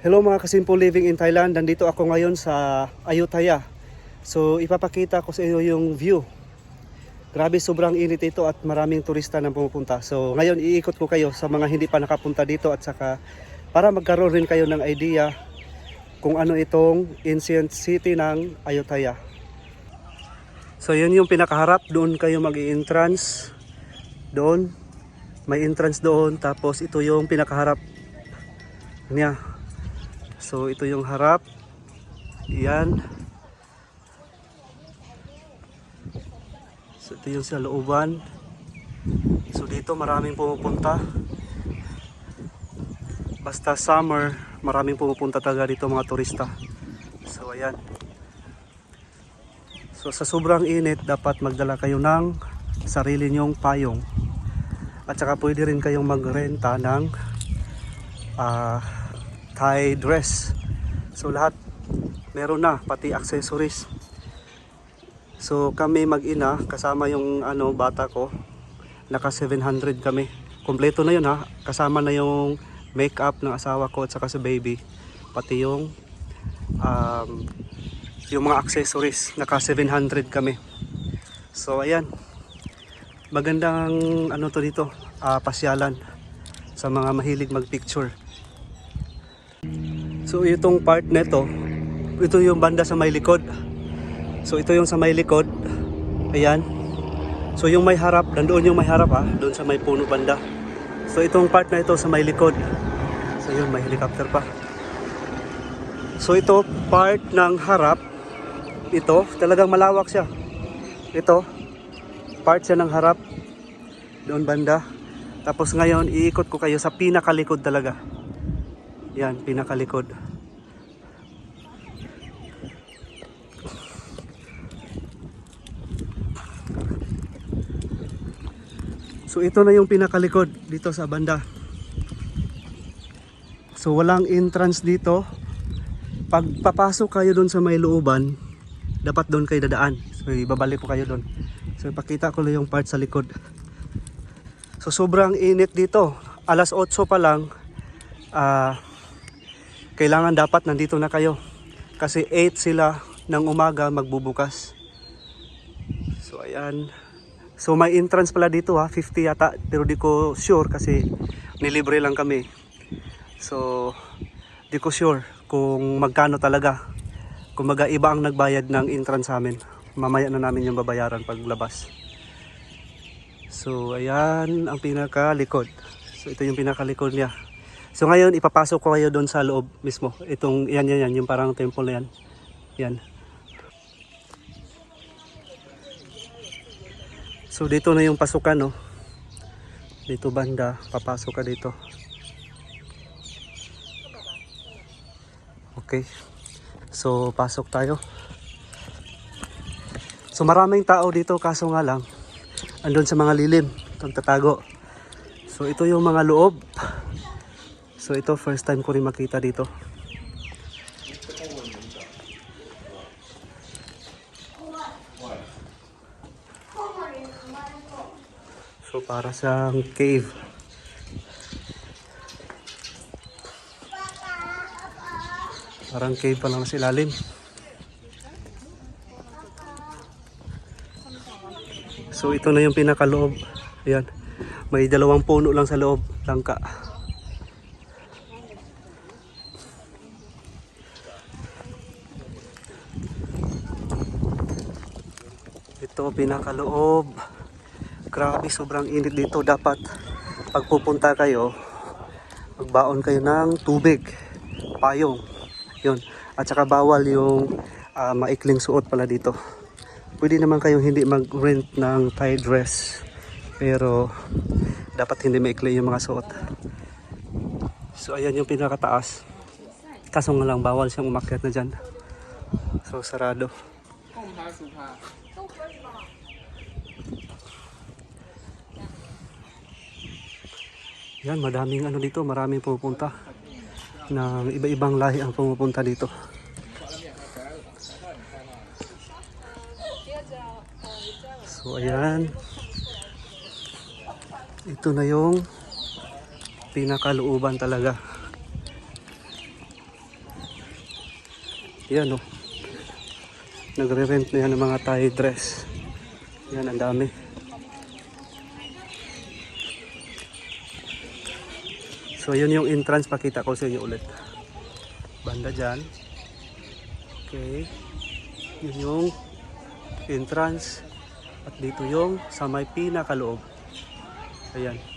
Hello mga kasimple living in Thailand. Nandito ako ngayon sa Ayutthaya. So ipapakita ko sa inyo yung view. Grabe, sobrang init ito at maraming turista na pumupunta. So ngayon iikot ko kayo sa mga hindi pa nakapunta dito at saka para magkaroon rin kayo ng idea kung ano itong ancient city ng Ayutthaya. So yun yung pinakaharap, doon kayo mag-i-entrance. Doon, may entrance doon, tapos ito yung pinakaharap niya. So ito yung harap. Yan. So ito yung sa looban. So dito maraming pumupunta. Basta summer, maraming pumupunta talaga dito mga turista. So ayan. So sa sobrang init, dapat magdala kayo ng sarili nyong payong. At saka pwede rin kayong magrenta ng Thai dress. So lahat meron na, pati accessories. So kami mag-ina, kasama yung bata ko, naka 700 kami. Kompleto na yun ha, kasama na yung makeup ng asawa ko at saka sa baby. Pati yung mga accessories, naka 700 kami. So ayan, magandang to dito, pasyalan sa mga mahilig mag-picture. So itong part nito, ito yung banda sa may likod. So ito yung sa may likod. Ayan. So yung may harap, nandoon yung may harap doon sa may puno banda. So itong part na ito sa may likod. So yun, may helicopter pa. So ito part ng harap. Ito, talagang malawak siya. Ito, part siya ng harap. Doon banda. Tapos ngayon, iikot ko kayo sa pinakalikod talaga. Yan, pinakalikod. So ito na yung pinakalikod dito sa banda. So walang entrance dito. Pag papasok kayo doon sa may looban, dapat doon kayo dadaan. So ibabalik ko kayo doon. So ipakita ko lang yung part sa likod. So sobrang init dito. Alas 8 pa lang. Kailangan dapat nandito na kayo. Kasi 8 sila ng umaga magbubukas. So ayan. So may entrance pala dito 50 yata. Pero di ko sure kasi nilibre lang kami. So di ko sure kung magkano talaga. Kumaga iba ang nagbayad ng entrance sa amin. Mamaya na namin yung babayaran paglabas. So ayan ang pinakalikod. So ito yung pinakalikod niya. So ngayon ipapasok ko kayo doon sa loob mismo. Itong yan yung parang temple na yan. Yan. So dito na yung pasukan no. Dito banda, papasok ka dito. Okay. So pasok tayo. So maraming tao dito kaso nga lang andun sa mga lilim, itong tatago. So ito yung mga loob. So ito first time ko rin makita dito. So para sa cave. Parang cave pa lang sa ilalim. So ito na yung pinakaloob. Ayan. May 2 puno lang sa loob, langka. Ito pinakaloob. Grabe, sobrang init dito. Dapat pagpupunta kayo, magbaon kayo ng tubig, payong. Yun. At saka bawal yung maikling suot pala dito. Pwede naman kayong hindi mag-rent ng Thai dress. Pero dapat hindi maikli yung mga suot. So ayan yung pinakataas. Kaso nga lang bawal siyang umakyat na dyan. So sarado. Yan, madaming dito, maraming pumupunta. Ng iba-ibang lahi ang pumupunta dito. So ayan. Ito na yung pinakalooban talaga. Yan oh. Nagre-rent na yan ng mga Thai dress. Yan, ang dami. So yun yung entrance, pakita ko sa inyo ulit. Banda dyan. Okay. Yun yung entrance. At dito yung sa may pinakaloob. Ayan.